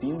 3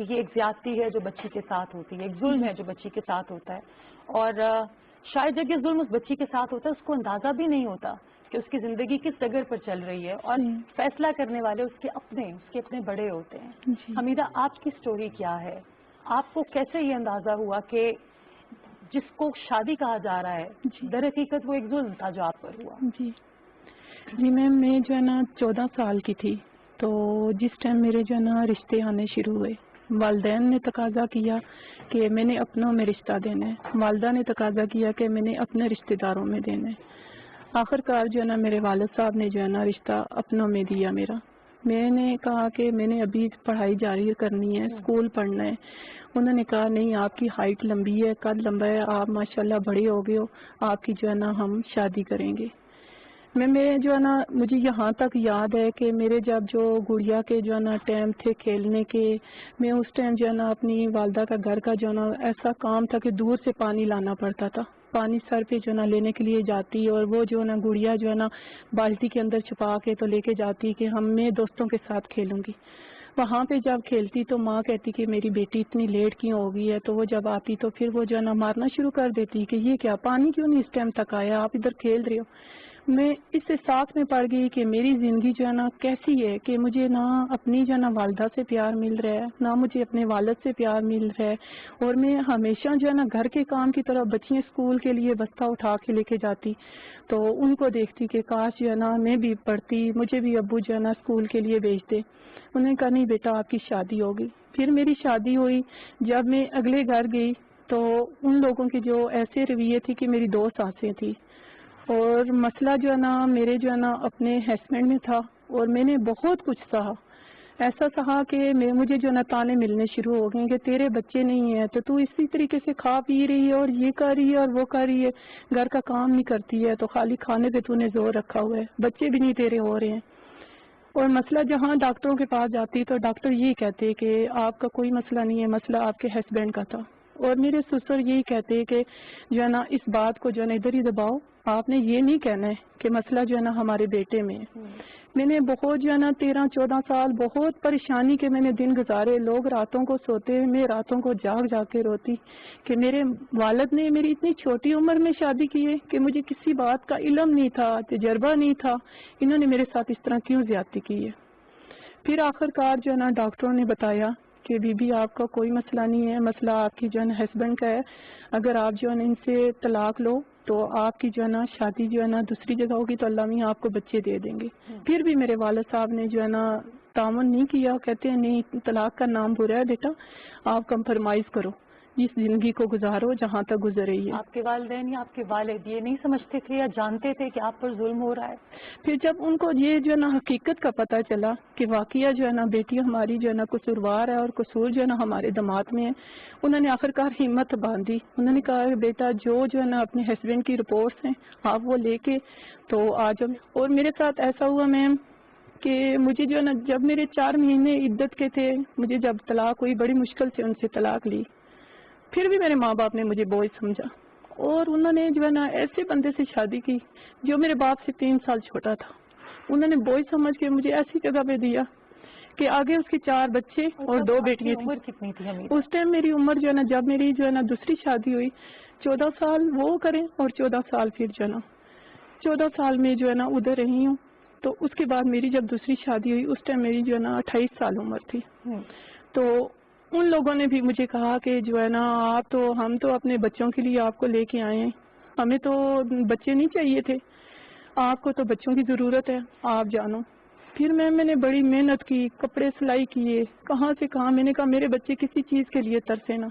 کہ یہ ایک زیادتی ہے جو بچی کے ساتھ ہوتی ہے, ایک ظلم ہے جو بچی کے ساتھ ہوتا ہے, اور شاید جب یہ ظلم اس بچی کے ساتھ ہوتا ہے اس کو اندازہ بھی نہیں ہوتا کہ اس کی زندگی کس ڈگر پر چل رہی ہے, اور فیصلہ کرنے والے اس کے اپنے بڑے ہوتے ہیں. حمیدہ, آپ کی سٹوری کیا ہے؟ آپ کو کیسے یہ اندازہ ہوا کہ جس کو شادی کہا جا رہا ہے در حقیقت وہ ایک ظلم تھا جو آپ پر ہوا؟ جی میم, میں جو ہے نا 14 سال کی تھی, تو جس ٹائم میرے جو ہے نا رشتے آنے شروع ہوئے, والدین نے تقاضا کیا کہ میں نے اپنوں میں رشتہ دینا ہے, والدہ نے تقاضا کیا کہ میں نے اپنے رشتہ داروں میں دینا ہے. آخر کار جو ہے نا میرے والد صاحب نے جو ہے نا رشتہ اپنوں میں دیا میرا. میں نے کہا کہ میں نے ابھی پڑھائی جاری کرنی ہے, اسکول پڑھنا ہے. انہوں نے کہا نہیں, آپ کی ہائٹ لمبی ہے, قد لمبا ہے, آپ ماشاءاللہ بڑے ہو گئے ہو, آپ کی جو ہے نا ہم شادی کریں گے. میں جو ہے نا, مجھے یہاں تک یاد ہے کہ میرے جب جو گڑیا کے جو ہے نا ٹائم تھے کھیلنے کے, میں اس ٹائم جو ہے نا اپنی والدہ کا گھر کا جو ہے نا ایسا کام تھا کہ دور سے پانی لانا پڑتا تھا. پانی سر پہ جو ہے نا لینے کے لیے جاتی, اور وہ جو ہے نا گڑیا جو ہے نا بالٹی کے اندر چھپا کے تو لے کے جاتی کہ میں دوستوں کے ساتھ کھیلوں گی. وہاں پہ جب کھیلتی تو ماں کہتی کہ میری بیٹی اتنی لیٹ کیوں ہو گئی ہے, تو وہ جب آتی تو پھر وہ جو ہے نا مارنا شروع کر دیتی کہ یہ کیا, پانی کیوں نہیں اس ٹائم تک آیا, آپ ادھر کھیل رہے ہو. میں اس احساس میں پڑ گئی کہ میری زندگی جو ہے نا کیسی ہے کہ مجھے نہ اپنی جو ہے نا والدہ سے پیار مل رہا ہے, نہ مجھے اپنے والد سے پیار مل رہا ہے, اور میں ہمیشہ جو ہے نا گھر کے کام کی طرف بچیاں اسکول کے لیے بستہ اٹھا کے لے کے جاتی, تو ان کو دیکھتی کہ کاش جو ہے نا میں بھی پڑھتی, مجھے بھی ابو جو ہے نا اسکول کے لیے بھیجتے. انہوں نے کہا نہیں بیٹا آپ کی شادی ہوگی. پھر میری شادی ہوئی. جب میں اگلے گھر گئی تو ان لوگوں کی جو ایسے رویے تھی کہ میری 2 ساسیں تھی, اور مسئلہ جو ہے نا میرے جو ہے نا اپنے ہسبینڈ میں تھا, اور میں نے بہت کچھ سہا. ایسا سہا کہ مجھے جو ہے نا تانے ملنے شروع ہو گئے کہ تیرے بچے نہیں ہیں تو اسی طریقے سے کھا پی رہی ہے, اور یہ کر رہی ہے اور وہ کر رہی ہے, گھر کا کام نہیں کرتی ہے, تو خالی کھانے پہ نے زور رکھا ہوا ہے, بچے بھی نہیں تیرے ہو رہے ہیں. اور مسئلہ جہاں ڈاکٹروں کے پاس جاتی تو ڈاکٹر یہی کہتے کہ آپ کا کوئی مسئلہ نہیں ہے, مسئلہ آپ کے ہسبینڈ کا تھا. اور میرے سسر یہی کہتے کہ جو ہے نا اس بات کو جو ہے نا ادھر ہی دباؤ, آپ نے یہ نہیں کہنا ہے کہ مسئلہ جو ہے نا ہمارے بیٹے میں ہے. میں نے بہت جو ہے نا 13-14 سال بہت پریشانی کے میں نے دن گزارے. لوگ راتوں کو سوتے, میں راتوں کو جاگ کے روتی کہ میرے والد نے میری اتنی چھوٹی عمر میں شادی کی ہے کہ مجھے کسی بات کا علم نہیں تھا, تجربہ نہیں تھا, انہوں نے میرے ساتھ اس طرح کیوں زیادتی کی ہے. پھر آخر کار جو ہے نا ڈاکٹروں نے بتایا کہ بی بی آپ کا کوئی مسئلہ نہیں ہے, مسئلہ آپ کی جو ہے نا ہسبینڈ کا ہے. اگر آپ جو ہے نا ان سے طلاق لو تو آپ کی جو ہے نا شادی جو ہے نا دوسری جگہ ہوگی تو اللہ میاں آپ کو بچے دے دیں گے. پھر بھی میرے والد صاحب نے جو ہے نا تعاون نہیں کیا, کہتے ہیں نہیں طلاق کا نام برا ہے بیٹا, آپ کمپرومائز کرو, اس زندگی کو گزارو جہاں تک گزر رہی ہے. آپ کے والدین یا آپ کے والد یہ نہیں سمجھتے تھے یا جانتے تھے کہ آپ پر ظلم ہو رہا ہے؟ پھر جب ان کو یہ جو ہے نا حقیقت کا پتہ چلا کہ واقعہ جو ہے نا بیٹی ہماری جو ہے نا قصوروار ہے, اور قصور جو ہے نا ہمارے دماغ میں ہے, انہوں نے آخر کار ہمت باندھی. انہوں نے کہا بیٹا جو ہے نا اپنے ہسبینڈ کی رپورٹس ہیں آپ وہ لے کے تو آ جاؤ. اور میرے ساتھ ایسا ہوا میم کہ مجھے جو ہے نا جب میرے 4 مہینے عدت کے تھے, مجھے جب طلاق ہوئی بڑی مشکل سے ان سے طلاق لی. پھر بھی میرے ماں باپ نے مجھے بوجھ سمجھا, اور انہوں نے جو ہے نا ایسے بندے سے شادی کی جو میرے باپ سے 3 سال چھوٹا تھا. انہوں نے بوجھ سمجھ کے مجھے ایسی جگہ پہ دیا کہ آگے اس کے 4 بچے اور 2 بیٹیاں تھیں. عمر کتنی تھی حمید؟ اس ٹائم میری عمر جو ہے نا, جب میری جو ہے نا دوسری شادی ہوئی 14 سال وہ کریں, اور 14 سال پھر جو ہے نا 14 سال میں جو ہے نا ادھر رہی ہوں. تو اس کے بعد میری جب دوسری شادی ہوئی اس ٹائم میری جو ہے نا 28 سال عمر تھی. تو ان لوگوں نے بھی مجھے کہا کہ جو ہے نا ہم تو اپنے بچوں کے لیے آپ کو لے کے آئے ہیں, ہمیں تو بچے نہیں چاہیے تھے, آپ کو تو بچوں کی ضرورت ہے, آپ جانو. پھر میں نے بڑی محنت کی, کپڑے سلائی کیے, کہاں سے کہاں. میں نے کہا میرے بچے کسی چیز کے لیے ترسے نا.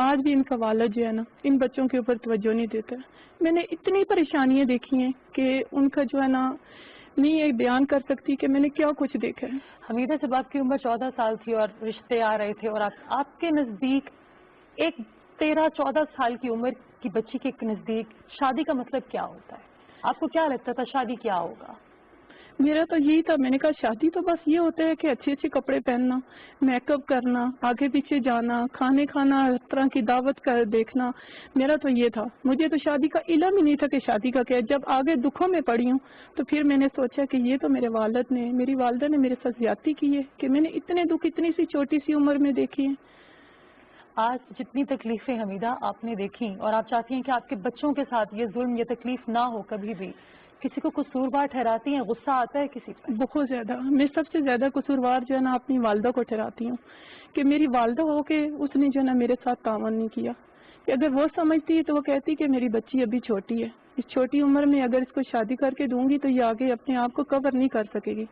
آج بھی ان کا والد جو ہے نا ان بچوں کے اوپر توجہ نہیں دیتا. میں نے اتنی پریشانیاں دیکھی ہیں کہ ان کا جو ہے نا نہیں یہ بیان کر سکتی کہ میں نے کیا کچھ دیکھا ہے. حمیدہ جب آپ کی عمر 14 سال تھی اور رشتے آ رہے تھے, اور آپ کے نزدیک ایک 13-14 سال کی عمر کی بچی کے نزدیک شادی کا مطلب کیا ہوتا ہے؟ آپ کو کیا لگتا تھا شادی کیا ہوگا؟ میرا تو یہی تھا. میں نے کہا شادی تو بس یہ ہوتا ہے کہ اچھے اچھے کپڑے پہننا, میک اپ کرنا, آگے پیچھے جانا, کھانے کھانا, ہر طرح کی دعوت کر دیکھنا. میرا تو یہ تھا. مجھے تو شادی کا علم ہی نہیں تھا کہ شادی کا کیا. جب آگے دکھوں میں پڑی ہوں تو پھر میں نے سوچا کہ یہ تو میرے والد نے, میری والدہ نے میرے ساتھ زیادتی کی ہے کہ میں نے اتنے دکھ اتنی سی چھوٹی سی عمر میں دیکھی ہیں. آج جتنی تکلیفیں حمیدہ آپ نے دیکھی اور آپ چاہتی ہیں کہ آپ کے بچوں کے ساتھ یہ ظلم یہ تکلیف نہ ہو کبھی بھی, کسی کو قصوروار ٹھہراتی ہیں, غصہ آتا ہے کسی پر؟ بہت زیادہ. میں سب سے زیادہ قصوروار جو ہے نا اپنی والدہ کو ٹھہراتی ہوں کہ میری والدہ ہو کے اس نے جو ہے نا میرے ساتھ تعاون نہیں کیا. کہ اگر وہ سمجھتی تو وہ کہتی کہ میری بچی ابھی چھوٹی ہے, اس چھوٹی عمر میں اگر اس کو شادی کر کے دوں گی تو یہ آگے اپنے آپ کو کور نہیں کر سکے گی.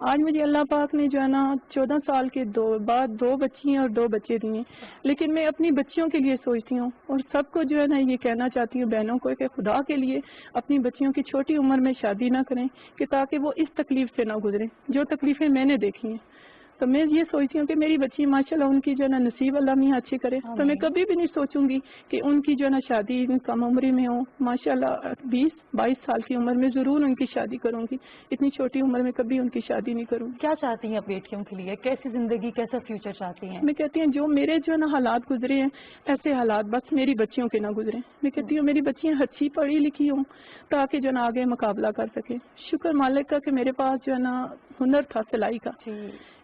آج مجھے اللہ پاک نے جو ہے نا 14 سال کے بعد 2 بچی ہیں اور 2 بچے دیے, لیکن میں اپنی بچیوں کے لیے سوچتی ہوں اور سب کو جو ہے نا یہ کہنا چاہتی ہوں بہنوں کو کہ خدا کے لیے اپنی بچیوں کی چھوٹی عمر میں شادی نہ کریں کہ تاکہ وہ اس تکلیف سے نہ گزریں جو تکلیفیں میں نے دیکھی ہیں. تو میں یہ سوچتی ہوں کہ میری بچی ماشاءاللہ ان کی جو ہے نا نصیب اللہ میاں اچھی کرے. تو میں کبھی بھی نہیں سوچوں گی کہ ان کی جو ہے نا شادی کم عمری میں ہو. ماشاءاللہ 20-22 سال کی عمر میں ضرور ان کی شادی کروں گی. اتنی چھوٹی عمر میں کبھی ان کی شادی نہیں کروں گی. کیا چاہتی ہیں بیٹیوں کے لیے, کیسی زندگی کیسا فیوچر چاہتی ہیں؟ میں کہتی ہوں جو میرے جو ہے نا حالات گزرے ہیں ایسے حالات بس میری بچیوں کے نہ گزریں. میں کہتی ہوں میری بچیاں اچھی پڑھی لکھی ہوں تاکہ جو ہے نا آگے مقابلہ کر سکیں. شکر مالک کا کہ میرے پاس جو ہے نا ہنر تھا سلائی کا.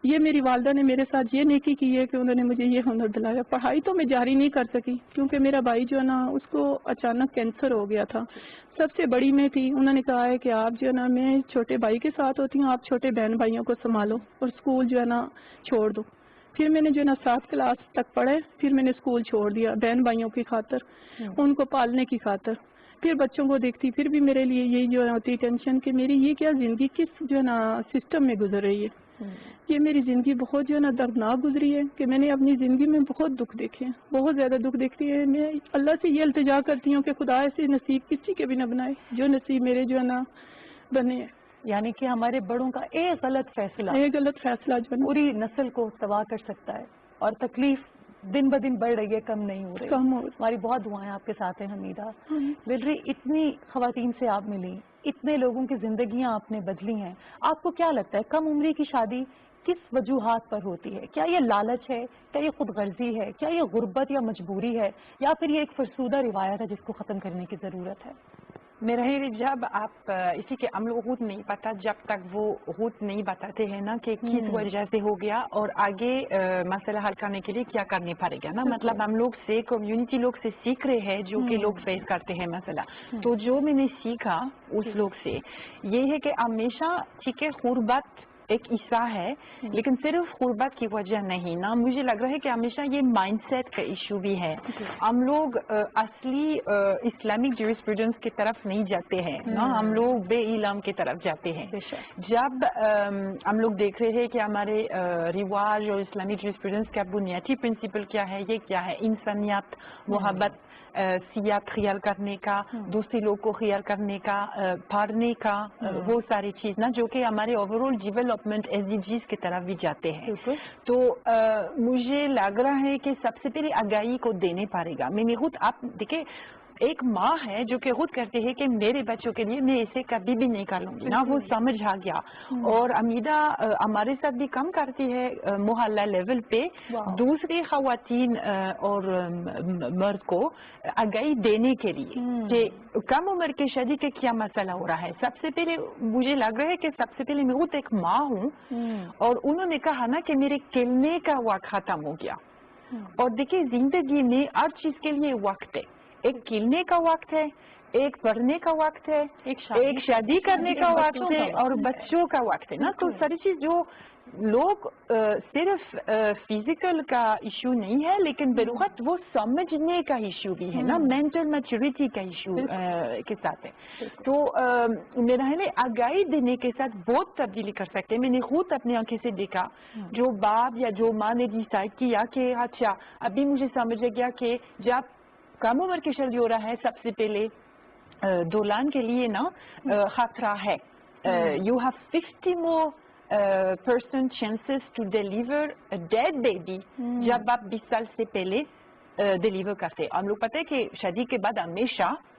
یہ میری والدہ نے میرے ساتھ یہ نیکی کی ہے کہ انہوں نے مجھے یہ ہنر دلایا. پڑھائی تو میں جاری نہیں کر سکی کیونکہ میرا بھائی جو ہے نا اس کو اچانک کینسر ہو گیا تھا. سب سے بڑی میں تھی. انہوں نے کہا ہے کہ آپ جو ہے نا میں چھوٹے بھائی کے ساتھ ہوتی ہوں, آپ چھوٹے بہن بھائیوں کو سنبھالو اور اسکول جو ہے نا چھوڑ دو. پھر میں نے جو ہے نا 7 کلاس تک پڑھے, پھر میں نے اسکول چھوڑ دیا بہن بھائیوں کی خاطر, ان کو پالنے کی خاطر. پھر بچوں کو دیکھتی, پھر بھی میرے لیے یہی جو ہے ہوتی ٹینشن کہ میری یہ کیا زندگی کس جو ہے نا سسٹم میں گزر رہی ہے. یہ میری زندگی بہت جو ہے نا دردناک گزری ہے کہ میں نے اپنی زندگی میں بہت دکھ دیکھے ہیں, بہت زیادہ دکھ دیکھتی ہے. میں اللہ سے یہ التجا کرتی ہوں کہ خدا ایسے نصیب کسی کے بھی نہ بنائے جو نصیب میرے جو ہے نا بنے ہیں. یعنی کہ ہمارے بڑوں کا ایک غلط فیصلہ جو ہے نا پوری نسل کو تباہ کر سکتا ہے, اور تکلیف دن بدن بڑھ رہی ہے, کم نہیں ہو رہی. ہماری بہت دعائیں آپ کے ساتھ ہیں حمیدہ. بلری اتنی خواتین سے آپ ملی, اتنے لوگوں کی زندگیاں آپ نے بدلی ہیں, آپ کو کیا لگتا ہے کم عمری کی شادی کس وجوہات پر ہوتی ہے؟ کیا یہ لالچ ہے, کیا یہ خود غرضی ہے, کیا یہ غربت یا مجبوری ہے, یا پھر یہ ایک فرسودہ روایت ہے جس کو ختم کرنے کی ضرورت ہے؟ میرا ہے جب آپ اسی کے ہم لوگ خود نہیں پتا, جب تک وہ خود نہیں بتاتے ہیں نا کہ کس وجہ سے ہو گیا اور آگے مسئلہ حل کرنے کے لیے کیا کرنے پڑے گا نا. مطلب ہم لوگ سے کمیونٹی لوگ سے سیکھ رہے ہیں جو کہ لوگ فیس کرتے ہیں مسئلہ. تو جو میں نے سیکھا اس لوگ سے یہ ہے کہ ہمیشہ ٹھیک ہے غربت ایک حصہ ہے لیکن صرف غربت کی وجہ نہیں نا. مجھے لگ رہا ہے کہ ہمیشہ یہ مائنڈ سیٹ کا ایشو بھی ہے. ہم لوگ اصلی اسلامک جورسپروڈنس کی طرف نہیں جاتے ہیں نا, ہم لوگ بے علم کی طرف جاتے ہیں. جب ہم لوگ دیکھ رہے ہیں کہ ہمارے رواج اور اسلامک جورسپروڈنس کا بنیادی پرنسپل کیا ہے, یہ کیا ہے, انسانیت, محبت, سیاحت خیال کرنے کا, دوسرے لوگ کو خیال کرنے کا, پڑھنے کا, وہ ساری چیز نا جو کہ ہمارے اوور آل ڈیولپمنٹ SDGs کی طرف بھی جاتے ہیں. تو مجھے لگ رہا ہے کہ سب سے پہلے آگاہی کو دینے پڑے گا. میں نے خود آپ دیکھیں ایک ماں ہے جو کہ خود کہتے ہیں کہ میرے بچوں کے لیے میں اسے کبھی بھی نہیں کر لوں گی نا, وہ سمجھ آ گیا. اور حمیدہ ہمارے ساتھ بھی کم کرتی ہے محلہ لیول پہ دوسری خواتین اور مرد کو آگاہی دینے کے لیے کہ کم عمر کی شادی کے کیا مسئلہ ہو رہا ہے. سب سے پہلے مجھے لگ رہا ہے کہ سب سے پہلے میں خود ایک ماں ہوں اور انہوں نے کہا نا کہ میرے کھیلنے کا وقت ختم ہو گیا. اور دیکھیں زندگی میں ہر چیز کے لیے وقت ہے, ایک کھیلنے کا وقت ہے, ایک پڑھنے کا وقت ہے, ایک شادی کرنے کا وقت ہے اور بچوں کا وقت ہے نا. تو ساری چیز جو لوگ صرف فزیکل کا ایشو نہیں ہے لیکن بالوقت وہ سمجھنے کا ایشو بھی ہے نا, مینٹل میچورٹی کا ایشو کے ساتھ ہے. تو میرا ہے آگاہی دینے کے ساتھ بہت تبدیلی کر سکتے ہیں. میں نے خود اپنی آنکھیں سے دیکھا جو باپ یا جو ماں نے ڈیسائیڈ کیا کہ اچھا ابھی مجھے سمجھ گیا کہ جب کم عمر کی شادی ہو رہا ہے سب سے پہلے دولان کے لیے نا خطرہ ہے. You have 50 more percent chances to deliver a dead baby جب آپ 20 سال سے پہلے ڈیلیور کرتے. ہم لوگ پتہ ہے کہ شادی کے بعد ہمیشہ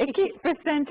21%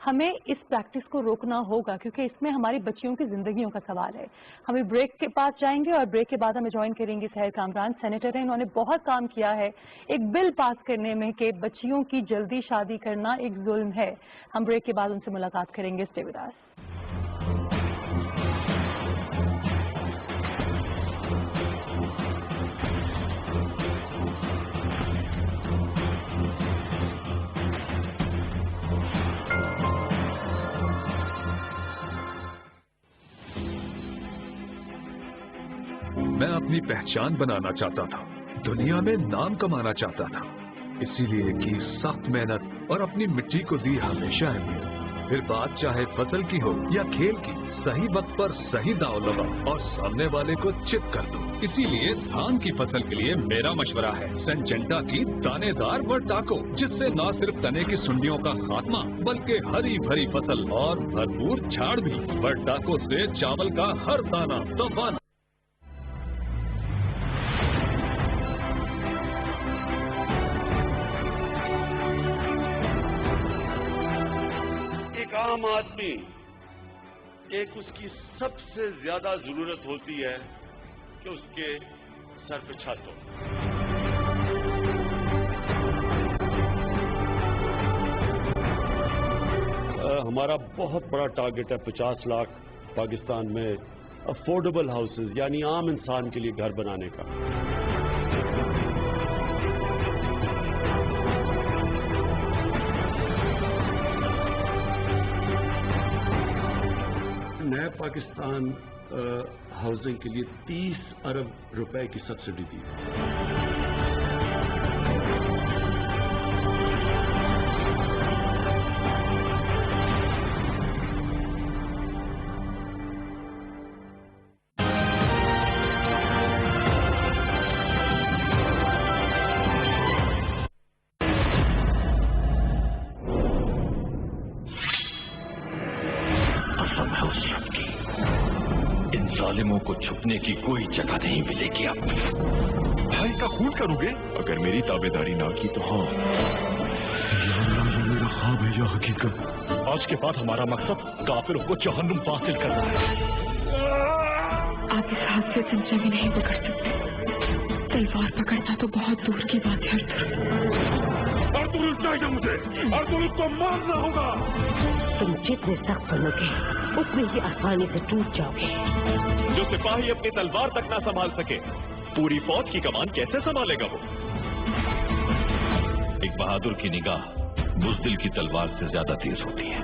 ہمیں اس پریکٹس کو روکنا ہوگا کیونکہ اس میں ہماری بچیوں کی زندگیوں کا سوال ہے. ہمیں بریک کے پاس جائیں گے اور بریک کے بعد ہمیں جوائن کریں گے سحر کامران. سینیٹر ہیں, انہوں نے بہت کام کیا ہے ایک بل پاس کرنے میں کہ بچیوں کی جلدی شادی کرنا ایک ظلم ہے. ہم بریک کے بعد ان سے ملاقات کریں گے. Stay with us. میں اپنی پہچان بنانا چاہتا تھا, دنیا میں نام کمانا چاہتا تھا, اسی لیے کی سخت محنت اور اپنی مٹی کو دی ہمیشہ اہمیت. پھر بات چاہے فصل کی ہو یا کھیل کی, صحیح وقت پر صحیح داؤ لگا اور سامنے والے کو چت کر دو. اسی لیے دھان کی فصل کے لیے میرا مشورہ ہے سنجنٹا کی دانے دار ورٹاکو, جس سے نہ صرف تنے کی سنڈیوں کا خاتمہ بلکہ ہری بھری فصل اور بھرپور جھاڑ بھی. ورٹاکو سے چاول کا ہر دانہ دبانا. عام آدمی ایک اس کی سب سے زیادہ ضرورت ہوتی ہے کہ اس کے سر پہ چھت ہو. ہمارا بہت بڑا ٹارگٹ ہے 50 لاکھ پاکستان میں افورڈیبل ہاؤسز یعنی عام انسان کے لیے گھر بنانے کا. نئے پاکستان ہاؤسنگ کے لیے 30 ارب روپے کی سبسڈی دی. ظالموں کو چھپنے کی کوئی جگہ نہیں ملے گی. اب بھائی کا خون کرو گے اگر میری تابعداری نہ کی تو. ہاں یا اللہ, یہ میرا خواب ہے یا حقیقت. آج کے بعد ہمارا مقصد کافروں کو جہنم داخل کرنا ہے. آپ اس حادثے سے مجھے بھی نہیں پکڑ سکتے. تلوار پکڑنا تو بہت دور کی بات ہے. ارطغرل چاہیے مجھے, ارطغرل کو مارنا ہوگا. تم جتنے سخت بنو گے اتنے ہی آسانی سے ٹوٹ جاؤ گے. جو سپاہی اپنی تلوار تک نہ سنبھال سکے پوری فوج کی کمان کیسے سنبھالے گا وہ؟ ایک بہادر کی نگاہ بزدل کی تلوار سے زیادہ تیز ہوتی ہے.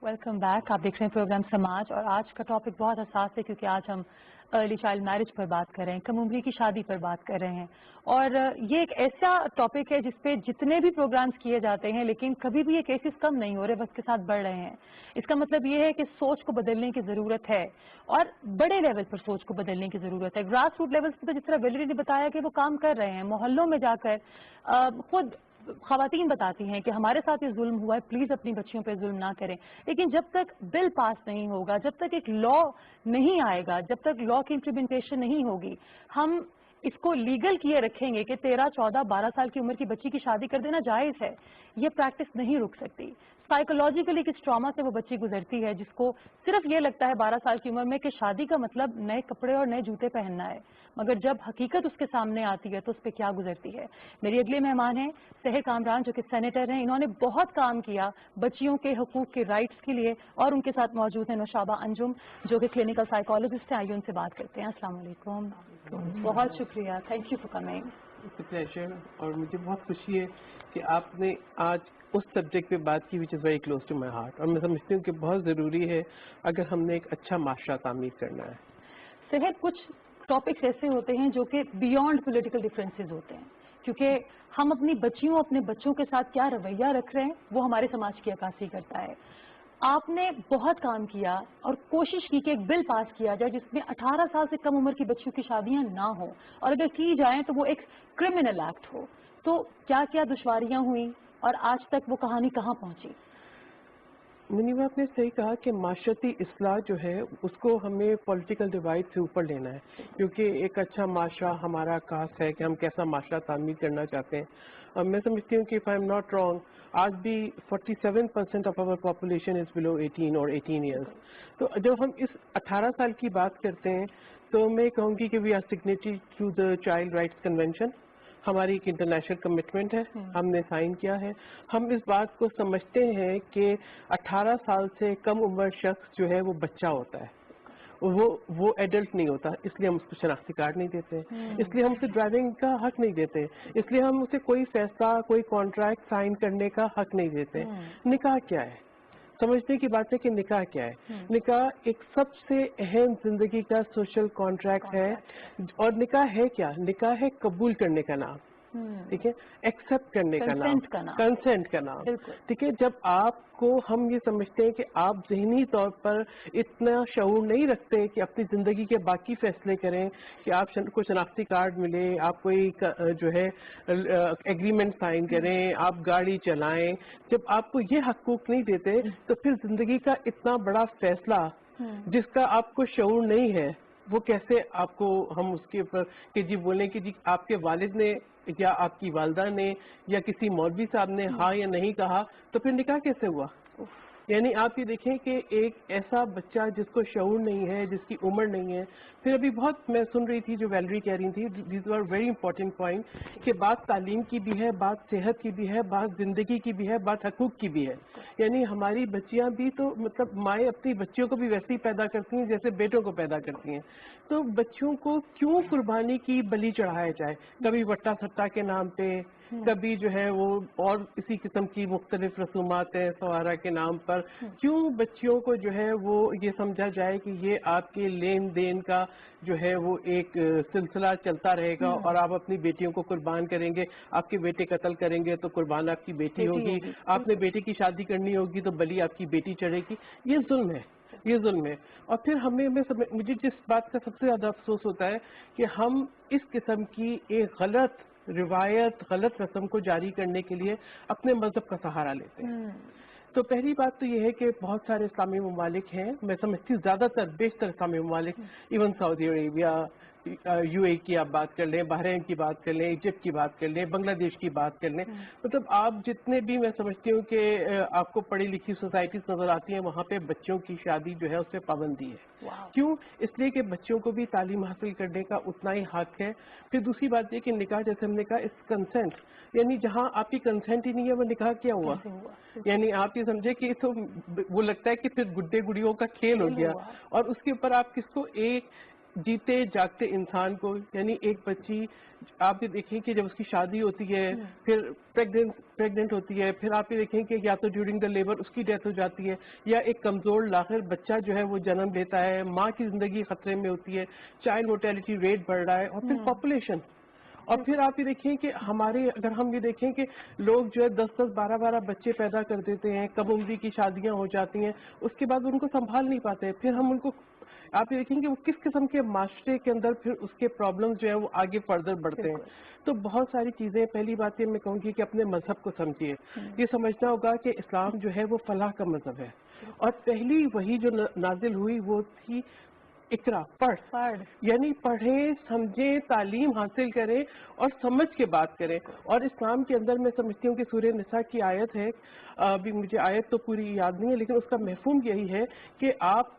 Welcome back. آپ دیکھ رہے ہیں پروگرام سماج اور آج کا ٹاپک بہت حساس ہے کیونکہ آج ہم ارلی چائلڈ میرج پر بات کر رہے ہیں, کم عمری کی شادی پر بات کر رہے ہیں. اور یہ ایک ایسا ٹاپک ہے جس پہ جتنے بھی پروگرامز کیے جاتے ہیں لیکن کبھی بھی یہ کیسز کم نہیں ہو رہے, وقت کے ساتھ بڑھ رہے ہیں. اس کا مطلب یہ ہے کہ سوچ کو بدلنے کی ضرورت ہے اور بڑے لیول پر سوچ کو بدلنے کی ضرورت ہے. گراس روٹ لیول پہ تو جس طرح ویلری نے بتایا کہ وہ کام کر رہے ہیں, محلوں میں جا کر خود خواتین بتاتی ہیں کہ ہمارے ساتھ یہ ظلم ہوا ہے, پلیز اپنی بچیوں پہ ظلم نہ کریں. لیکن جب تک بل پاس نہیں ہوگا, جب تک ایک لا نہیں آئے گا, جب تک لا کی امپلیمنٹیشن نہیں ہوگی, ہم اس کو لیگل کیے رکھیں گے کہ 13, 14, 12 سال کی عمر کی بچی کی شادی کر دینا جائز ہے. یہ پریکٹس نہیں رک سکتی. سائیکولوجیکلی کس ٹراما سے وہ بچی گزرتی ہے جس کو صرف یہ لگتا ہے 12 سال کی عمر میں کہ شادی کا مطلب نئے کپڑے اور نئے جوتے پہننا ہے, مگر جب حقیقت اس کے سامنے آتی ہے تو اس پہ کیا گزرتی ہے. میری اگلے مہمان ہیں سحر کامران جو کہ سینیٹر ہیں. انہوں نے بہت کام کیا بچیوں کے حقوق کے رائٹس کے لیے اور ان کے ساتھ موجود ہیں نوشابہ انجم جو کہ کلینکل سائیکالوجسٹ ہیں. آئیے ان سے بات کرتے ہیں. السلام علیکم. بہت شکریہ, thank you for coming. It's a pleasure. اور مجھے بہت خوشی ہے کہ آپ نے آج اس سبجیکٹ پہ بات کی which is very close to my heart, اور میں سمجھتی ہوں کہ بہت ضروری ہے اگر ہم نے ایک اچھا معاشرہ تعمیر کرنا ہے. صحت کچھ ٹاپکس ایسے ہوتے ہیں جو کہ بیونڈ پولیٹیکل ڈفرینسز ہوتے ہیں, کیونکہ ہم اپنی بچیوں اپنے بچوں کے ساتھ کیا رویہ رکھ رہے ہیں وہ ہمارے سماج کی عکاسی کرتا ہے. آپ نے بہت کام کیا اور کوشش کی کہ ایک بل پاس کیا جائے جس میں 18 سال سے کم عمر کی بچیوں کی شادیاں نہ ہوں, اور اگر کی جائیں تو وہ ایک کرمنل ایکٹ ہو. تو کیا کیا دشواریاں ہوئیں اور آج تک وہ کہانی کہاں پہنچی؟ منیبا آپ نے صحیح کہا کہ معاشرتی اصلاح جو ہے اس کو ہمیں پولیٹیکل ڈیوائڈ سے اوپر لینا ہے, کیونکہ ایک اچھا معاشرہ ہمارا خاص ہے کہ ہم کیسا معاشرہ تعمیر کرنا چاہتے ہیں. میں سمجھتی ہوں کہ if I'm not wrong, آج بھی 47% of our population is below 18 or 18 years. تو جب ہم اس 18 سال کی بات کرتے ہیں تو میں کہوں گی کہ we are signatory to the Child Rights Convention. ہماری ایک انٹرنیشنل کمٹمنٹ ہے, ہم نے سائن کیا ہے. ہم اس بات کو سمجھتے ہیں کہ 18 سال سے کم عمر شخص جو ہے وہ بچہ ہوتا ہے, وہ ایڈلٹ نہیں ہوتا, اس لیے ہم اس کو شناختی کارڈ نہیں دیتے, اس لیے ہم اسے ڈرائیونگ کا حق نہیں دیتے, اس لیے ہم اسے کوئی فیصلہ کوئی کانٹریکٹ سائن کرنے کا حق نہیں دیتے. نکاح کیا ہے؟ سمجھنے کی بات ہے کہ نکاح کیا ہے. نکاح ایک سب سے اہم زندگی کا سوشل کانٹریکٹ ہے, اور نکاح ہے کیا؟ نکاح ہے قبول کرنے کا نام, ٹھیک ہے, ایکسپٹ کرنے کا نام, کنسنٹ کا نام, ٹھیک ہے. جب آپ کو ہم یہ سمجھتے ہیں کہ آپ ذہنی طور پر اتنا شعور نہیں رکھتے کہ اپنی زندگی کے باقی فیصلے کریں, کہ آپ کو شناختی کارڈ ملے, آپ کوئی جو ہے ایگریمنٹ سائن کریں, آپ گاڑی چلائیں, جب آپ کو یہ حقوق نہیں دیتے تو پھر زندگی کا اتنا بڑا فیصلہ جس کا آپ کو شعور نہیں ہے وہ کیسے آپ کو ہم اس کے اوپر کہ جی بولیں کہ جی آپ کے والد نے یا آپ کی والدہ نے یا کسی مولوی صاحب نے ہاں یا نہیں کہا تو پھر نکاح کیسے ہوا؟ یعنی آپ یہ دیکھیں کہ ایک ایسا بچہ جس کو شعور نہیں ہے, جس کی عمر نہیں ہے. پھر ابھی بہت میں سن رہی تھی جو ویلری کہہ رہی تھی, these are very important point, کہ بات تعلیم کی بھی ہے, بات صحت کی بھی ہے, بات زندگی کی بھی ہے, بات حقوق کی بھی ہے. یعنی ہماری بچیاں بھی تو مطلب مائیں اپنی بچیوں کو بھی ویسے ہی پیدا کرتی ہیں جیسے بیٹوں کو پیدا کرتی ہیں. تو بچوں کو کیوں قربانی کی بلی چڑھایا جائے, کبھی وٹا سٹا کے نام پہ, کبھی جو ہے وہ اور اسی قسم کی مختلف رسومات ہیں سوارا کے نام پر. کیوں بچیوں کو جو ہے وہ یہ سمجھا جائے کہ یہ آپ کے لین دین کا جو ہے وہ ایک سلسلہ چلتا رہے گا اور آپ اپنی بیٹیوں کو قربان کریں گے, آپ کے بیٹے قتل کریں گے تو قربان آپ کی بیٹی ہوگی, آپ نے بیٹے کی شادی کرنی ہوگی تو بلی آپ کی بیٹی چڑھے گی. یہ ظلم ہے, یہ ظلم ہے. اور پھر مجھے جس بات کا سب سے زیادہ افسوس ہوتا ہے کہ ہم اس قسم کی ایک غلط روایت, غلط رسم کو جاری کرنے کے لیے اپنے مذہب کا سہارا لیتے ہیں. تو پہلی بات تو یہ ہے کہ بہت سارے اسلامی ممالک ہیں, میں سمجھتی ہوں زیادہ تر بیشتر اسلامی ممالک, ایون سعودی عربیہ, یو اے کی آپ بات کر لیں, بحرین کی بات کر لیں, ایجپٹ کی بات کر لیں, بنگلہ دیش کی بات کر لیں, مطلب آپ جتنے بھی میں سمجھتی ہوں کہ آپ کو پڑھی لکھی سوسائٹیز نظر آتی ہیں وہاں پہ بچوں کی شادی جو ہے اس پہ پابندی ہے. کیوں؟ اس لیے کہ بچوں کو بھی تعلیم حاصل کرنے کا اتنا ہی حق ہے. پھر دوسری بات یہ کہ نکاح جیسے ہم نے کہا اس کنسنٹ, یعنی جہاں آپ کی کنسنٹ ہی نہیں ہے وہ نکاح کیا ہوا؟ یعنی آپ یہ سمجھے کہ تو وہ لگتا ہے کہ پھر گڈے گڑیوں کا کھیل ہو گیا, اور اس کے اوپر آپ کس کو ایک جیتے جاگتے انسان کو, یعنی ایک بچی آپ یہ دیکھیں کہ جب اس کی شادی ہوتی ہے پھر پریگننٹ ہوتی ہے, پھر آپ یہ دیکھیں کہ یا تو ڈیورنگ دا لیبر اس کی ڈیتھ ہو جاتی ہے, یا ایک کمزور لاغر بچہ جو ہے وہ جنم لیتا ہے, ماں کی زندگی خطرے میں ہوتی ہے, چائلڈ مورٹیلٹی ریٹ بڑھ رہا ہے, اور پھر پاپولیشن. اور پھر آپ یہ دیکھیں کہ ہمارے اگر ہم یہ دیکھیں کہ لوگ جو ہے 10-10, 12-12 بچے پیدا کر دیتے ہیں, کم عمری کی شادیاں ہو جاتی ہیں, اس کے بعد ان کو سنبھال نہیں پاتے, پھر ہم ان کو آپ یہ دیکھیں کہ وہ کس قسم کے معاشرے کے اندر پھر اس کے پرابلمز جو ہے وہ آگے فردر بڑھتے ہیں. تو بہت ساری چیزیں, پہلی بات یہ میں کہوں گی کہ اپنے مذہب کو سمجھیے, یہ سمجھنا ہوگا کہ اسلام جو ہے وہ فلاح کا مذہب ہے, اور پہلی وحی جو نازل ہوئی وہ تھی اقرا, پڑھ, یعنی پڑھیں, سمجھیں, تعلیم حاصل کریں اور سمجھ کے بات کریں. اور اسلام کے اندر میں سمجھتی ہوں کہ سورہ نساء کی آیت ہے, ابھی مجھے آیت تو پوری یاد نہیں ہے لیکن اس کا مفہوم یہی ہے کہ آپ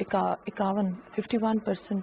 51%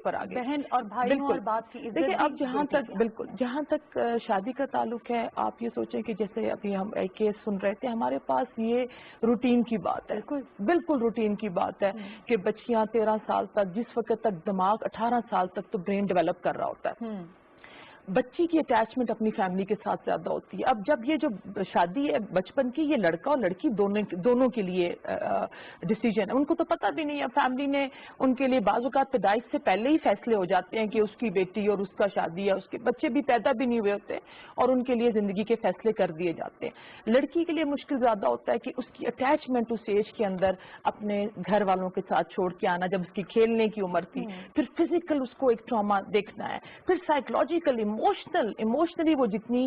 اوپر آ گئے. بہن اور بھائیوں اور باپ کی دیکھیں اب جہاں تک شادی کا تعلق ہے، آپ یہ سوچیں کہ جیسے ابھی ہم ایک کیس سن رہے تھے، ہمارے پاس یہ روٹین کی بات ہے، بالکل روٹین کی بات ہے کہ بچیاں 13 سال تک، جس وقت تک دماغ 18 سال تک تو برین ڈیولپ کر رہا ہوتا ہے، بچی کی اٹیچمنٹ اپنی فیملی کے ساتھ زیادہ ہوتی ہے. اب جب یہ جو شادی ہے بچپن کی، یہ لڑکا اور لڑکی دونوں کے لیے ڈیسیجن ہے. ان کو تو پتہ بھی نہیں ہے، فیملی نے ان کے لیے بعض اوقات پیدائش سے پہلے ہی فیصلے ہو جاتے ہیں کہ اس کی بیٹی اور اس کا شادی ہے، اس کے بچے بھی پیدا بھی نہیں ہوئے ہوتے اور ان کے لیے زندگی کے فیصلے کر دیے جاتے ہیں. لڑکی کے لیے مشکل زیادہ ہوتا ہے کہ اس کی اٹیچمنٹ اس ایج کے اندر اپنے گھر والوں کے ساتھ چھوڑ کے آنا، جب اس کی کھیلنے کی عمر تھی، پھر فزیکل اس کو ایک ٹراما دیکھنا ہے، پھر سائیکولوجیکل ایموشنلی وہ جتنی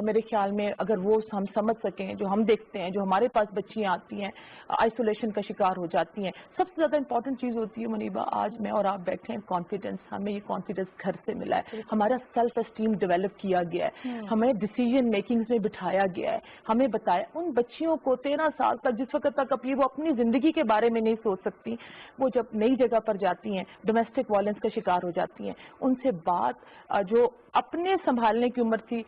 میرے خیال میں اگر وہ ہم سمجھ سکیں، جو ہم دیکھتے ہیں، جو ہمارے پاس بچیاں آتی ہیں آئسولیشن کا شکار ہو جاتی ہیں. سب سے زیادہ امپورٹنٹ چیز ہوتی ہے منیبہ، آج میں اور آپ بیٹھے ہیں، کانفیڈنس. ہمیں یہ کانفیڈنس گھر سے ملا ہے، ہمارا سیلف اسٹیم ڈیولپ کیا گیا ہے، ہمیں ڈیسیجن میکنگز میں بٹھایا گیا ہے، ہمیں بتایا. ان بچیوں کو 13 سال تک، جس وقت تک وہ اپنی زندگی کے بارے میں نہیں سوچ سکتی، وہ جب نئی جگہ پر جاتی ہیں ڈومیسٹک وائلنس کا شکار ہو جاتی ہیں. ان سے بات جو اپنے سنبھالنے کی عمر تھی،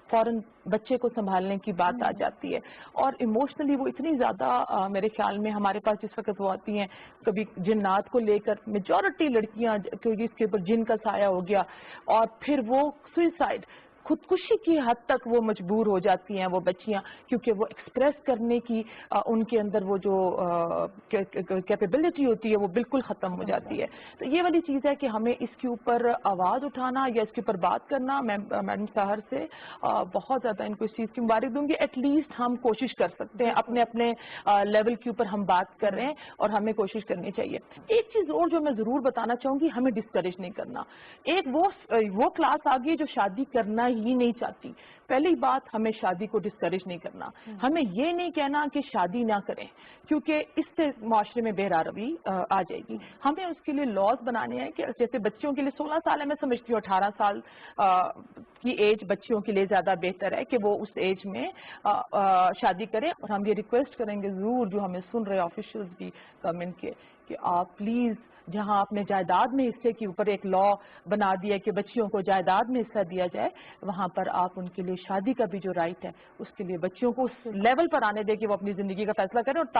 فوراً بچے کو سنبھالنے کی بات آ جاتی ہے. اور ایموشنلی وہ اتنی زیادہ میرے خیال میں ہمارے پاس جس وقت وہ آتی ہیں، کبھی جنات کو لے کر میجورٹی لڑکیاں کیونکہ اس کے اوپر جن کا سایہ ہو گیا، اور پھر وہ سوئسائڈ، خودکشی کی حد تک وہ مجبور ہو جاتی ہیں وہ بچیاں، کیونکہ وہ ایکسپریس کرنے کی ان کے اندر وہ جو کیپیبلٹی ہوتی ہے وہ بالکل ختم ہو جاتی ہے. تو یہ والی چیز ہے کہ ہمیں اس کے اوپر آواز اٹھانا یا اس کے اوپر بات کرنا. میں میڈم ساہر سے بہت زیادہ ان کو اس چیز کی مبارک دوں گی. ایٹ لیسٹ ہم کوشش کر سکتے ہیں، اپنے لیول کے اوپر ہم بات کر رہے ہیں اور ہمیں کوشش کرنی چاہیے. ایک چیز اور جو میں ضرور بتانا چاہوں گی، ہمیں ڈسکریج نہیں کرنا. ایک وہ کلاس آ گئی جو شادی کرنا ہی نہیں چاہتی. پہلی بات، ہمیں شادی کو ڈسکریج نہیں کرنا. ہمیں یہ نہیں کہنا کہ شادی نہ کریں، کیونکہ اس سے معاشرے میں بہرروی آ جائے گی. ہمیں اس کے لیے لاز بنانے ہیں کہ جیسے بچوں کے لیے 16 سال ہے، میں سمجھتی ہوں 18 سال کی ایج بچیوں کے لیے زیادہ بہتر ہے کہ وہ اس ایج میں شادی کریں. اور ہم یہ ریکویسٹ کریں گے ضرور، جو ہمیں سن رہے آفیشلز بھی گورنمنٹ کے، کہ آپ پلیز جہاں آپ نے جائیداد میں حصے کے اوپر ایک لا بنا دیا کہ بچیوں کو جائیداد میں حصہ دیا جائے، وہاں پر آپ ان کے لیے شادی کا بھی جو رائٹ ہے اس کے لیے بچیوں کو اس لیول پر آنے دیں کہ وہ اپنی زندگی کا فیصلہ کریں، اور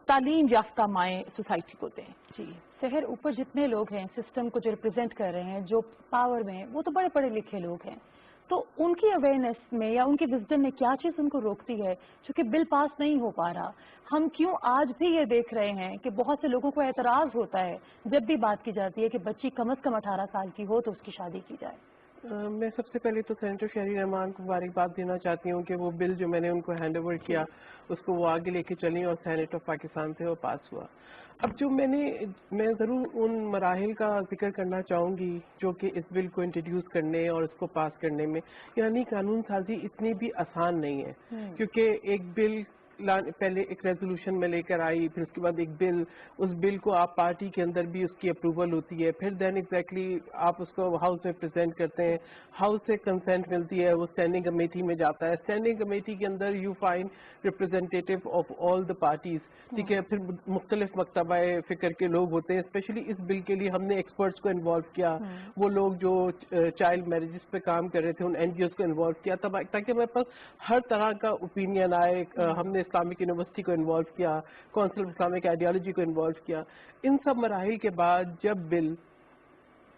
تعلیم یافتہ مائیں سوسائٹی کو دیں. جی سحر، اوپر جتنے لوگ ہیں سسٹم کو جو ریپرزینٹ کر رہے ہیں، جو پاور میں ہیں، وہ تو بڑے پڑھے لکھے لوگ ہیں. تو ان کی اویئرنیس میں یا ان کی وزڈم میں کیا چیز ان کو روکتی ہے چونکہ بل پاس نہیں ہو پا رہا؟ ہم کیوں آج بھی یہ دیکھ رہے ہیں کہ بہت سے لوگوں کو اعتراض ہوتا ہے جب بھی بات کی جاتی ہے کہ بچی کم از کم 18 سال کی ہو تو اس کی شادی کی جائے؟ میں سب سے پہلے تو سینیٹر شہری رحمان کو مبارکباد دینا چاہتی ہوں کہ وہ بل جو میں نے ان کو ہینڈ اوور کیا اس کو وہ آگے لے کے چلیں اور سینیٹ آف پاکستان سے وہ پاس ہوا. اب جو میں ضرور ان مراحل کا ذکر کرنا چاہوں گی جو کہ اس بل کو انٹروڈیوس کرنے اور اس کو پاس کرنے میں، یعنی قانون سازی اتنی بھی آسان نہیں ہے، کیونکہ ایک بل پہلے ایک ریزولوشن میں لے کر آئی، پھر اس کے بعد ایک بل، اس بل کو آپ پارٹی کے اندر بھی اس کی اپروول ہوتی ہے، پھر دین ایگزیکٹلی آپ اس کو ہاؤس میں پریزنٹ کرتے ہیں، ہاؤس سے کنسنٹ ملتی ہے، وہ اسٹینڈنگ کمیٹی میں جاتا ہے، اسٹینڈنگ کمیٹی کے اندر you find representative of all the parties, ٹھیک ہے. پھر مختلف مکتبہ فکر کے لوگ ہوتے ہیں. اسپیشلی اس بل کے لیے ہم نے ایکسپرٹس کو انوالو کیا، وہ لوگ جو چائلڈ میرجز پہ کام کر رہے تھے ان NGOs کو انوالو کیا تاکہ ہمارے پاس ہر طرح کا اوپینین آئے. ہم نے اسلامک یونیورسٹی کو انوالو کیا، کونسل آف اسلامک آئیڈیالوجی کو انوالو کیا. ان سب مراحل کے بعد جب بل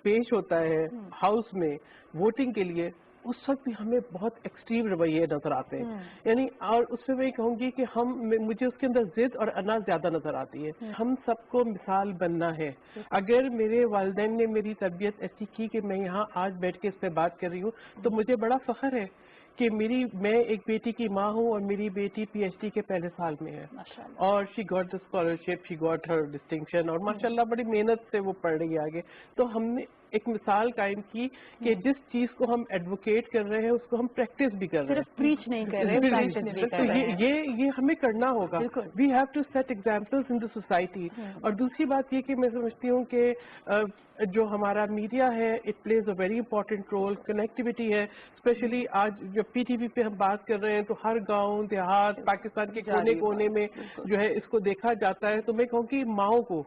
پیش ہوتا ہے ہاؤس میں ووٹنگ کے لیے، اس وقت بھی ہمیں بہت ایکسٹریم رویے نظر آتے ہیں. یعنی اور اس میں کہوں گی کہ مجھے اس کے اندر ضد اور انا زیادہ نظر آتی ہے. ہم سب کو مثال بننا ہے. اگر میرے والدین نے میری تربیت ایسی کی کہ میں یہاں آج بیٹھ کے اس پہ بات کر رہی ہوں تو مجھے بڑا فخر ہے کہ میں ایک بیٹی کی ماں ہوں اور میری بیٹی PhD کے پہلے سال میں ہے اور she got the scholarship, she got Hare distinction, اور ماشاءاللہ بڑی محنت سے وہ پڑھ رہی ہے آگے. تو ہم نے ایک مثال قائم کی کہ جس چیز کو ہم ایڈوکیٹ کر رہے ہیں اس کو ہم پریکٹس بھی کر رہے ہیں، صرف پریچ نہیں کر رہے، پریکٹس بھی کر رہے ہیں. یہ ہمیں کرنا ہوگا. We have to set examples in the society. اور دوسری بات یہ کہ میں سمجھتی ہوں کہ جو ہمارا میڈیا ہے it plays a very important role. Connectivity ہے، اسپیشلی آج جب PTV پہ ہم بات کر رہے ہیں تو ہر گاؤں دیہات پاکستان کے کونے کونے میں جو ہے اس کو دیکھا جاتا ہے. تو میں کہوں کہ ماؤں کو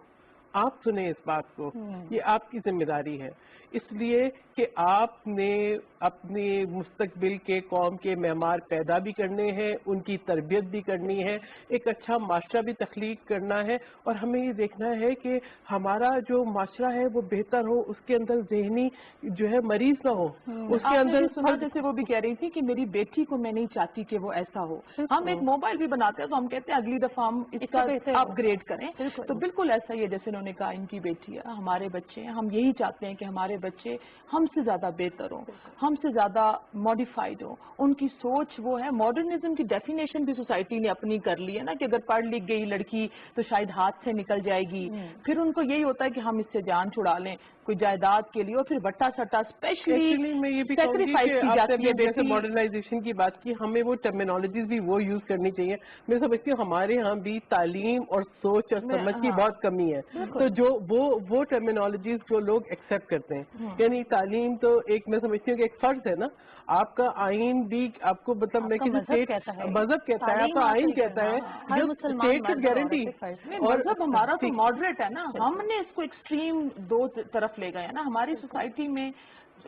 آپ سنیں اس بات کو, یہ آپ کی ذمہ داری ہے, اس لیے کہ آپ نے اپنے مستقبل کے قوم کے معمار پیدا بھی کرنے ہیں, ان کی تربیت بھی کرنی ہے, ایک اچھا معاشرہ بھی تخلیق کرنا ہے, اور ہمیں یہ دیکھنا ہے کہ ہمارا جو معاشرہ ہے وہ بہتر ہو, اس کے اندر ذہنی جو ہے مریض نہ ہو, اس کے اندر سنا جیسے وہ بھی کہہ رہی تھی کہ میری بیٹی کو میں نہیں چاہتی کہ وہ ایسا ہو. ہم ایک موبائل بھی بناتے ہیں تو ہم کہتے ہیں اگلی دفعہ ہم اس کا اپ گریڈ کریں, تو بالکل ایسا ہی ہے جیسے انہوں نے کہا ان کی بیٹی ہے, ہمارے بچے ہیں, ہم یہی چاہتے ہیں کہ ہمارے بچے ہم سے زیادہ بہتر ہوں, ہم سے زیادہ ماڈیفائڈ ہوں, ان کی سوچ وہ ہے. ماڈرنزم کی ڈیفینیشن بھی سوسائٹی نے اپنی کر لی ہے نا, کہ اگر پڑھ لکھ گئی لڑکی تو شاید ہاتھ سے نکل جائے گی, پھر ان کو یہی ہوتا ہے کہ ہم اس سے جان چھڑا لیں کوئی جائیداد کے لیے, اور پھر بٹا سٹا اسپیشلی میں یہ بھی کہوں گی کہ آپ نے جیسے ماڈرنائزیشن کی بات کی, ہمیں وہ ٹرمینالوجیز بھی وہ یوز کرنی چاہیے. میں سمجھتی ہوں ہمارے ہاں بھی تعلیم اور سوچ اور سمجھ کی بہت کمی ہے, تو جو وہ ٹرمینالوجیز جو لوگ ایکسیپٹ کرتے ہیں, یعنی تعلیم تو ایک میں سمجھتی ہوں کہ ایک فرض ہے نا, آپ کا آئین بھی آپ کو مطلب میں مذہب کہتا ہے, آپ کا آئین کہتا ہے, اسٹیٹ کی گارنٹی. اور مذہب ہمارا تو ماڈریٹ ہے نا, ہم نے اس کو ایکسٹریم دو طرف لے گئے نا. ہماری سوسائٹی میں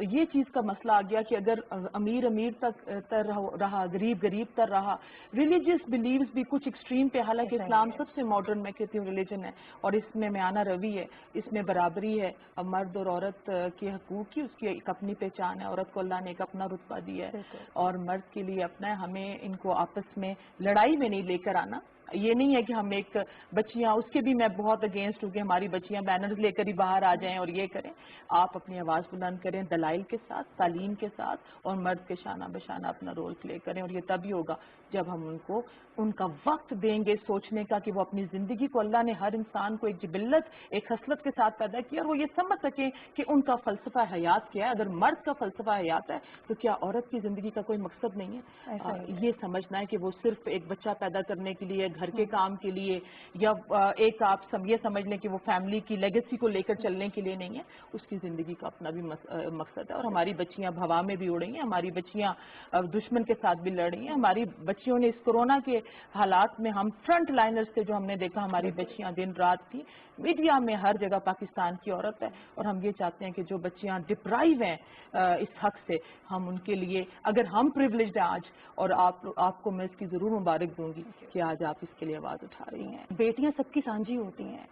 یہ چیز کا مسئلہ آ گیا کہ اگر امیر تک تر رہا, غریب تر رہا, ریلیجیس بلیوز بھی کچھ ایکسٹریم پہ, حالانکہ اسلام سب سے ماڈرن میں کہتی ہوں ریلیجن ہے, اور اس میں میانہ روی ہے, اس میں برابری ہے, اب مرد اور عورت کے حقوق کی اس کی ایک اپنی پہچان ہے. عورت کو اللہ نے ایک اپنا رتبہ دیا ہے اور مرد کے لیے اپنا ہے. ہمیں ان کو آپس میں لڑائی میں نہیں لے کر آنا. یہ نہیں ہے کہ ہم ایک بچیاں, اس کے بھی میں بہت اگینسٹ ہوں کہ ہماری بچیاں بینرز لے کر ہی باہر آ جائیں اور یہ کریں. آپ اپنی آواز بلند کریں دلائل کے ساتھ, تعلیم کے ساتھ, اور مرد کے شانہ بشانہ اپنا رول پلے کریں. اور یہ تبھی ہوگا جب ہم ان کا وقت دیں گے سوچنے کا کہ وہ اپنی زندگی کو, اللہ نے ہر انسان کو ایک جبلت, ایک خصلت کے ساتھ پیدا کیا, اور وہ یہ سمجھ سکیں کہ ان کا فلسفہ حیات کیا ہے. اگر مرد کا فلسفہ حیات ہے تو کیا عورت کی زندگی کا کوئی مقصد نہیں ہے؟ یہ سمجھنا ہے کہ وہ صرف ایک بچہ پیدا کرنے کے لیے, گھر کے کام کے لیے, یا ایک آپ یہ سمجھ لیں کہ وہ فیملی کی لیگیسی کو لے کر چلنے کے لیے نہیں ہے. اس کی زندگی کا اپنا بھی مقصد ہے. اور ہماری بچیاں ہوا میں بھی اڑ رہی ہیں, ہماری بچیاں دشمن کے ساتھ بھی لڑ رہی ہیں. ہماری بچیوں نے اس کورونا کے حالات میں, ہم فرنٹ لائنرز سے جو ہم نے دیکھا, ہماری بچیاں دن رات تھی. میڈیا میں ہر جگہ پاکستان کی عورت ہے, اور ہم یہ چاہتے ہیں کہ جو بچیاں ڈپرائیو ہیں اس حق سے, ہم ان کے لیے, اگر ہم پریولیجڈ ہیں آج, اور آپ کو میں اس کی ضرور مبارک دوں گی کہ آج آپ اس کے لیے آواز اٹھا رہی ہیں. بیٹیاں سب کی سانجھی ہوتی ہیں,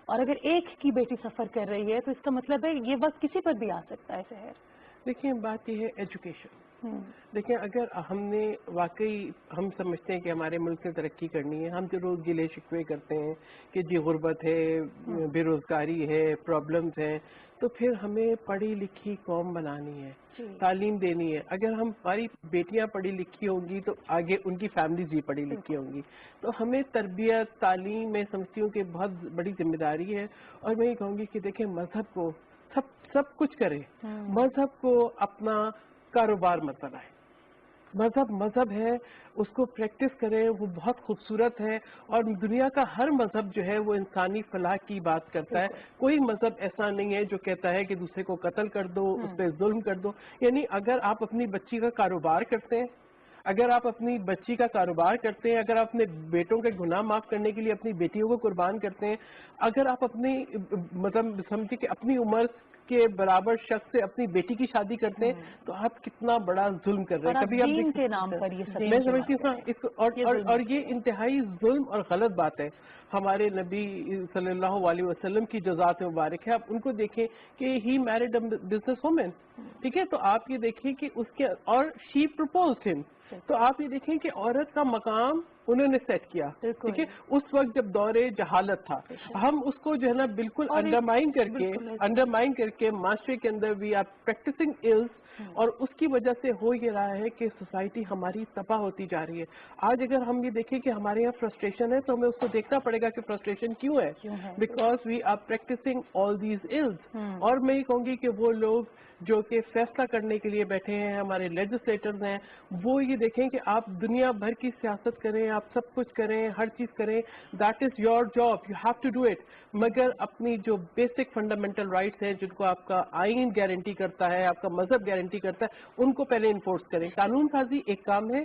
اور اگر ایک کی بیٹی سفر کر رہی ہے تو اس کا مطلب ہے یہ وقت کسی پر بھی آ سکتا ہے. شہر دیکھیں, بات یہ ہے ایجوکیشن. دیکھیں, اگر ہم نے واقعی ہم سمجھتے ہیں کہ ہمارے ملک نے ترقی کرنی ہے, ہم جو روز گلے شکوے کرتے ہیں کہ جی غربت ہے, بے روزگاری ہے, پرابلمز ہیں, تو پھر ہمیں پڑھی لکھی قوم بنانی ہے, تعلیم دینی ہے. اگر ہماری بیٹیاں پڑھی لکھی ہوں گی تو آگے ان کی فیملیز بھی پڑھی لکھی ہوں گی. تو ہمیں تربیت, تعلیم, میں سمجھتی ہوں کہ بہت بڑی ذمہ داری ہے. اور میں یہ کہوں گی کہ دیکھیں, مذہب کو سب کچھ کرے, مذہب کو اپنا کاروبار مت بنائے. مذہب ہے, اس کو پریکٹس کریں, وہ بہت خوبصورت ہے. اور دنیا کا ہر مذہب جو ہے وہ انسانی فلاح کی بات کرتا ہے. کوئی مذہب ایسا نہیں ہے جو کہتا ہے کہ دوسرے کو قتل کر دو, اس پہ ظلم کر دو. یعنی اگر آپ اپنی بچی کا کاروبار کرتے ہیں, اگر آپ اپنی بچی کا کاروبار کرتے ہیں, اگر آپ اپنے بیٹوں کے گناہ معاف کرنے کے لیے اپنی بیٹیوں کو قربان کرتے ہیں, اگر آپ اپنی مطلب سمجھے کہ اپنی عمر کے برابر شخص سے اپنی بیٹی کی شادی کرتے ہیں, تو آپ کتنا بڑا ظلم کر رہے ہیں. کبھی دین کے نام پر یہ میں سمجھتی ہوں, اور یہ انتہائی ظلم اور غلط بات ہے. ہمارے نبی صلی اللہ علیہ وسلم کی جو ذات مبارک ہے, آپ ان کو دیکھیں کہ ہی میرڈ اے بزنس وومن, ٹھیک ہے, تو آپ یہ دیکھیں کہ اس کے, اور شی پرپوزڈ ہم, تو آپ یہ دیکھیں کہ عورت کا مقام انہوں نے سیٹ کیا, ٹھیک ہے. اس وقت جب دور جہالت تھا, ہم اس کو جو ہے نا بالکل انڈرمائن کر کے معاشرے کے اندر وی آر پریکٹسنگ ایلز, اور اس کی وجہ سے ہو یہ رہا ہے کہ سوسائٹی ہماری تباہ ہوتی جا رہی ہے. آج اگر ہم یہ دیکھیں کہ ہمارے یہاں فرسٹریشن ہے, تو ہمیں اس کو دیکھنا پڑے گا کہ فرسٹریشن کیوں ہے, because we are practising all these ills. اور میں یہ کہوں گی کہ وہ لوگ جو کہ فیصلہ کرنے کے لیے بیٹھے ہیں, ہمارے لیجسلیٹرز ہیں, وہ یہ دیکھیں کہ آپ دنیا بھر کی سیاست کریں, آپ سب کچھ کریں, ہر چیز کریں, that is your job, you have to do it. مگر اپنی جو بیسک فنڈامنٹل رائٹس ہیں جن کو آپ کا آئین گارنٹی کرتا ہے, آپ کا مذہب گارنٹی کرتا ہے, ان کو پہلے انفورس کریں. قانون سازی ایک کام ہے,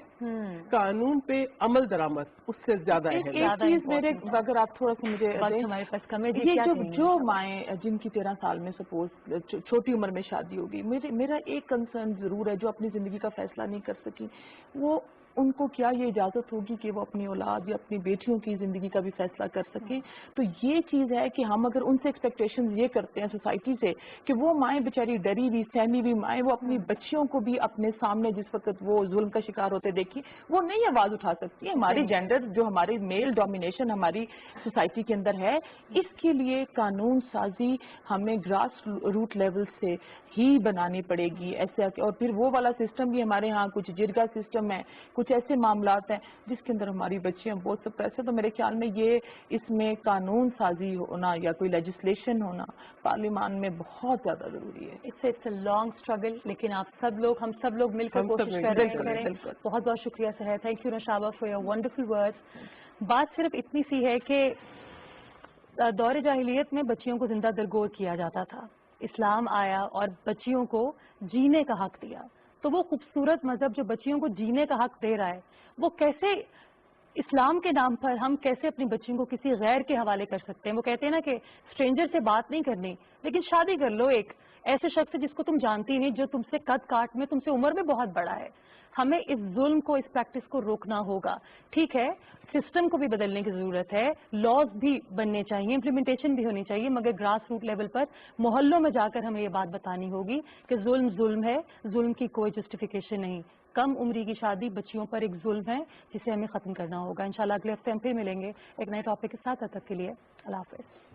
قانون پہ عمل درآمد اس سے زیادہ ایک اہم ہے. چیز میرے, اگر آپ تھوڑا سا مجھے ہمارے پاس کم ہے, یہ جو مائیں جن کی 13 سال میں سپوز چھوٹی عمر میں شادی ہوگی, میرا ایک کنسرن ضرور ہے, جو اپنی زندگی کا فیصلہ نہیں کر سکی, وہ ان کو کیا یہ اجازت ہوگی کہ وہ اپنی اولاد یا اپنی بیٹیوں کی زندگی کا بھی فیصلہ کر سکیں؟ تو یہ چیز ہے کہ ہم اگر ان سے ایکسپیکٹیشنز یہ کرتے ہیں سوسائٹی سے کہ وہ مائیں بیچاری ڈری ہوئی سہمی ہوئی مائیں وہ اپنی بچیوں کو بھی اپنے سامنے جس وقت وہ ظلم کا شکار ہوتے دیکھی وہ نہیں آواز اٹھا سکتی. ہماری جینڈر جو ہماری میل ڈومینیشن ہماری سوسائٹی کے اندر ہے, اس کے لیے قانون سازی ہمیں گراس روٹ لیول سے ہی بنانی پڑے گی. ایسے اور پھر وہ والا سسٹم بھی ہمارے ہاں کچھ جرگا سسٹم ہے, کچھ ایسے معاملات ہیں جس کے اندر ہماری بچیاں بہت سپریس ہیں. تو میرے خیال میں یہ اس میں قانون سازی ہونا یا کوئی لیجسلیشن ہونا پارلیمان میں بہت زیادہ ضروری ہے. اٹس اے لانگ اسٹرگل, لیکن آپ سب لوگ, ہم سب لوگ مل کر کوشش کر رہے ہیں. بہت بہت شکریہ Sahar, thank you Nishaba for your wonderful words. بات صرف اتنی سی ہے کہ دور جاہلیت میں بچیوں کو زندہ درگور کیا جاتا تھا. اسلام آیا اور بچیوں کو جینے کا حق دیا. تو وہ خوبصورت مذہب جو بچیوں کو جینے کا حق دے رہا ہے, وہ کیسے اسلام کے نام پر ہم کیسے اپنی بچیوں کو کسی غیر کے حوالے کر سکتے ہیں؟ وہ کہتے ہیں نا کہ اسٹرینجر سے بات نہیں کرنی, لیکن شادی کر لو ایک ایسے شخص سے جس کو تم جانتی نہیں, جو تم سے قد کاٹ میں تم سے عمر میں بہت بڑا ہے. ہمیں اس ظلم کو, اس پریکٹس کو روکنا ہوگا. ٹھیک ہے, سسٹم کو بھی بدلنے کی ضرورت ہے, لاز بھی بننے چاہیے, امپلیمنٹیشن بھی ہونی چاہیے, مگر گراس روٹ لیول پر محلوں میں جا کر ہمیں یہ بات بتانی ہوگی کہ ظلم ظلم ہے, ظلم کی کوئی جسٹیفیکیشن نہیں. کم عمری کی شادی بچیوں پر ایک ظلم ہے جسے ہمیں ختم کرنا ہوگا. انشاءاللہ اگلے ہفتے ہم پھر ملیں گے ایک نئے ٹاپک کے ساتھ. تب تک کے لیے اللہ حافظ.